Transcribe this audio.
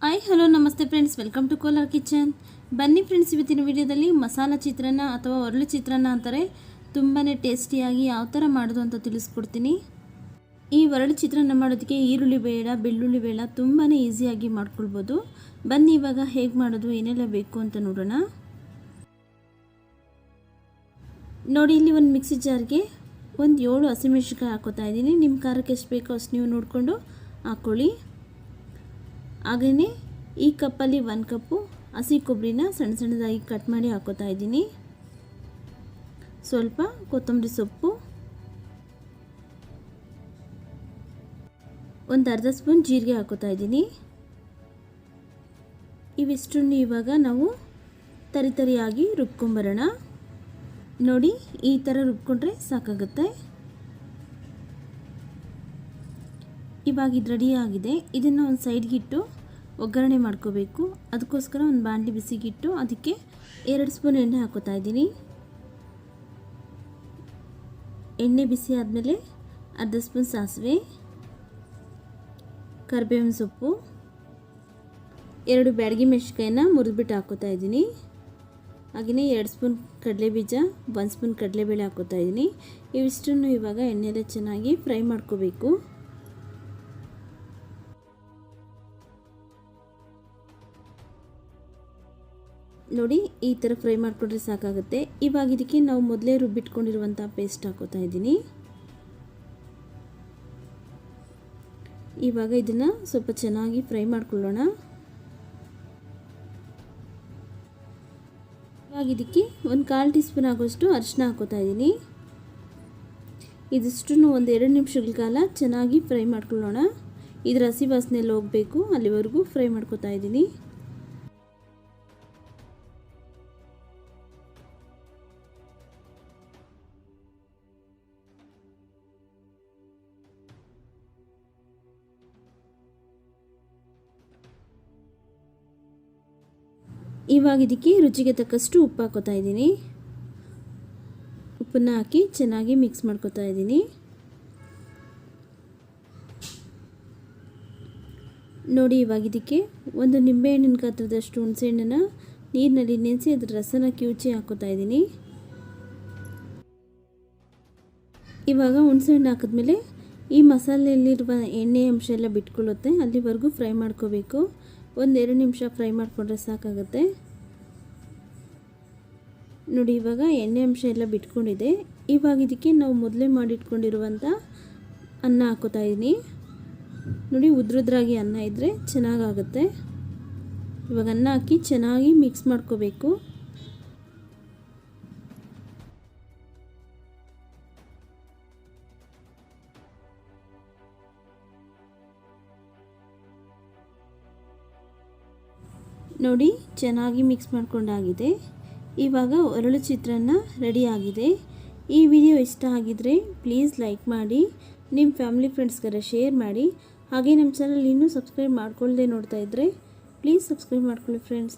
Hi hello ನಮಸ್ತೆ friends, welcome to Kolar kitchen. ಬನ್ನಿ friends, ಇವತ್ತಿನ ವಿಡಿಯೋದಲ್ಲಿ ಮಸಾಲ ಚಿತ್ರಾನ್ನ ಅಥವಾ ಒರಳು ಚಿತ್ರಾನ್ನ ಅಂತಾರೆ. ತುಂಬಾ ಟೇಸ್ಟಿಯಾಗಿ ಯಾವ ಥರ ಮಾಡೋದು ಅಂತ ತಿಳಿಸ್ಕೊಡ್ತೀನಿ. ಈ ಒರಳು ಚಿತ್ರಾನ್ನ ಮಾಡೋದಕ್ಕೆ ಈರುಳ್ಳಿ ಬೇಡ, ಬೆಳ್ಳುಳ್ಳಿ ಬೇಡ, ತುಂಬಾ ಈಸಿಯಾಗಿ ಮಾಡ್ಕೊಳ್ಬೋದು. ಬನ್ನಿ ಇವಾಗ ಹೇಗೆ ಮಾಡೋದು, ಏನೆಲ್ಲ ಬೇಕು ಅಂತ ನೋಡೋಣ. ನೋಡಿ, ಇಲ್ಲಿ ಒಂದು ಮಿಕ್ಸಿ ಜಾರ್ಗೆ ಒಂದು 7 ಹಸಿಮೆಣಸಿನಕಾಯಿ ಹಾಕೋತಾ ಇದ್ದೀನಿ. ನಿಮ್ಮ ಖಾರಕ್ಕೆ ಎಷ್ಟು ಬೇಕೋ ಅಷ್ಟು ನೀವು ನೋಡಿಕೊಂಡು ಹಾಕ್ಕೊಳ್ಳಿ. ಹಾಗೆಯೇ ಈ ಕಪ್ಪಲ್ಲಿ 1 ಕಪ್ಪು ಹಸಿ ಕೊಬ್ಬರಿನ ಸಣ್ಣ ಸಣ್ಣದಾಗಿ ಕಟ್ ಮಾಡಿ ಹಾಕೋತಾ ಇದ್ದೀನಿ. ಸ್ವಲ್ಪ ಕೊತ್ತಂಬರಿ ಸೊಪ್ಪು, ಒಂದು ಅರ್ಧ ಸ್ಪೂನ್ ಜೀರಿಗೆ ಹಾಕೋತಾ ಇದ್ದೀನಿ. ಇವಿಷ್ಟನ್ನು ಇವಾಗ ನಾವು ತರಿತರಿಯಾಗಿ ರುಬ್ಕೊಂಬರೋಣ. ನೋಡಿ, ಈ ಥರ ರುಬ್ಕೊಂಡ್ರೆ ಸಾಕಾಗುತ್ತೆ. ಇವಾಗ ಇದು ರೆಡಿ ಆಗಿದೆ. ಇದನ್ನು ಒಂದು ಸೈಡ್ಗಿಟ್ಟು ಒಗ್ಗರಣೆ ಮಾಡ್ಕೋಬೇಕು. ಅದಕ್ಕೋಸ್ಕರ ಒಂದು ಬಾಣಲಿ ಬಿಸಿಗಿಟ್ಟು ಅದಕ್ಕೆ 2 ಸ್ಪೂನ್ ಎಣ್ಣೆ ಹಾಕೋತಾ ಇದ್ದೀನಿ. ಎಣ್ಣೆ ಬಿಸಿ ಆದಮೇಲೆ ಅರ್ಧ ಸ್ಪೂನ್ ಸಾಸಿವೆ, ಕರಿಬೇವಿನ ಸೊಪ್ಪು, 2 ಬ್ಯಾಡಗಿ ಮೆಣಸಿನಕಾಯಿನ ಮುರಿದ್ಬಿಟ್ಟು ಹಾಕೋತಾ ಇದ್ದೀನಿ. ಹಾಗೆಯೇ 2 ಸ್ಪೂನ್ ಕಡಲೆಬೀಜ, 1 ಸ್ಪೂನ್ ಕಡಲೆಬೇಳೆ ಹಾಕೋತಾ ಇದ್ದೀನಿ. ಇವಿಷ್ಟನ್ನು ಇವಾಗ ಎಣ್ಣೆಲೆ ಚೆನ್ನಾಗಿ ಫ್ರೈ ಮಾಡ್ಕೋಬೇಕು. ನೋಡಿ, ಈ ಥರ ಫ್ರೈ ಮಾಡಿಕೊಂಡ್ರೆ ಸಾಕಾಗುತ್ತೆ. ಇವಾಗ ಇದಕ್ಕೆ ನಾವು ಮೊದಲೇ ರುಬ್ಬಿಟ್ಕೊಂಡಿರುವಂಥ ಪೇಸ್ಟ್ ಹಾಕೋತಾ ಇದ್ದೀನಿ. ಇವಾಗ ಇದನ್ನು ಸ್ವಲ್ಪ ಚೆನ್ನಾಗಿ ಫ್ರೈ ಮಾಡ್ಕೊಳ್ಳೋಣ. ಇವಾಗ ಇದಕ್ಕೆ ಒಂದು 1/4 ಟೀ ಸ್ಪೂನ್ ಆಗೋಷ್ಟು ಅರಿಶಿನ ಹಾಕೋತಾ ಇದ್ದೀನಿ. ಇದಿಷ್ಟನ್ನು ಒಂದು 2 ನಿಮಿಷಗಳ ಕಾಲ ಚೆನ್ನಾಗಿ ಫ್ರೈ ಮಾಡ್ಕೊಳ್ಳೋಣ. ಇದರ ಹಸಿ ವಾಸನೆ ಎಲ್ಲ ಹೋಗಬೇಕು, ಅಲ್ಲಿವರೆಗೂ ಫ್ರೈ ಮಾಡ್ಕೋತಾ ಇದ್ದೀನಿ. ಇವಾಗ ಇದಕ್ಕೆ ರುಚಿಗೆ ತಕ್ಕಷ್ಟು ಉಪ್ಪು ಹಾಕೋತಾ ಇದ್ದೀನಿ. ಉಪ್ಪನ್ನು ಹಾಕಿ ಚೆನ್ನಾಗಿ ಮಿಕ್ಸ್ ಮಾಡ್ಕೋತಾ ಇದ್ದೀನಿ. ನೋಡಿ, ಇವಾಗ ಇದಕ್ಕೆ ಒಂದು ನಿಂಬೆಹಣ್ಣಿನ ಗಾತ್ರದಷ್ಟು ಹುಣಸೆಹಣ್ಣನ್ನು ನೀರಿನಲ್ಲಿ ನೆನೆಸಿ ಅದರ ರಸನ ಕಿವುಚಿ ಹಾಕೋತಾ ಇದ್ದೀನಿ. ಇವಾಗ ಹುಣಸೆಹಣ್ಣು ಹಾಕಿದ್ಮೇಲೆ ಈ ಮಸಾಲೆಯಲ್ಲಿರುವ ಎಣ್ಣೆ ಅಂಶ ಎಲ್ಲ ಬಿಟ್ಕೊಳ್ಳುತ್ತೆ, ಅಲ್ಲಿವರೆಗೂ ಫ್ರೈ ಮಾಡ್ಕೋಬೇಕು. 1-2 ನಿಮಿಷ ಫ್ರೈ ಮಾಡಿಕೊಂಡ್ರೆ ಸಾಕಾಗುತ್ತೆ. ನೋಡಿ, ಇವಾಗ ಎಣ್ಣೆ ಅಂಶ ಎಲ್ಲ ಬಿಟ್ಕೊಂಡಿದೆ. ಇವಾಗ ಇದಕ್ಕೆ ನಾವು ಮೊದಲೇ ಮಾಡಿಟ್ಕೊಂಡಿರುವಂಥ ಅನ್ನ ಹಾಕೋತಾ ಇದ್ದೀನಿ. ನೋಡಿ, ಉದ್ರುದ್ರಾಗಿ ಅನ್ನ ಇದ್ದರೆ ಚೆನ್ನಾಗಾಗುತ್ತೆ. ಇವಾಗ ಅನ್ನ ಹಾಕಿ ಚೆನ್ನಾಗಿ ಮಿಕ್ಸ್ ಮಾಡ್ಕೋಬೇಕು. ನೋಡಿ, ಚೆನ್ನಾಗಿ ಮಿಕ್ಸ್ ಮಾಡ್ಕೊಂಡಾಗಿದೆ. ಇವಾಗ ಒರಳು ಚಿತ್ರಾನ್ನ ರೆಡಿ ಆಗಿದೆ. ಈ ವಿಡಿಯೋ ಇಷ್ಟ ಆಗಿದರೆ ಪ್ಲೀಸ್ ಲೈಕ್ ಮಾಡಿ, ನಿಮ್ಮ ಫ್ಯಾಮಿಲಿ ಫ್ರೆಂಡ್ಸ್ಗಾರ ಶೇರ್ ಮಾಡಿ. ಹಾಗೆ ನಮ್ಮ ಚಾನಲ್ ಇನ್ನೂ ಸಬ್ಸ್ಕ್ರೈಬ್ ಮಾಡ್ಕೊಳ್ಳದೆ ನೋಡ್ತಾ ಇದ್ದರೆ ಪ್ಲೀಸ್ ಸಬ್ಸ್ಕ್ರೈಬ್ ಮಾಡ್ಕೊಳ್ಳಿ ಫ್ರೆಂಡ್ಸ್.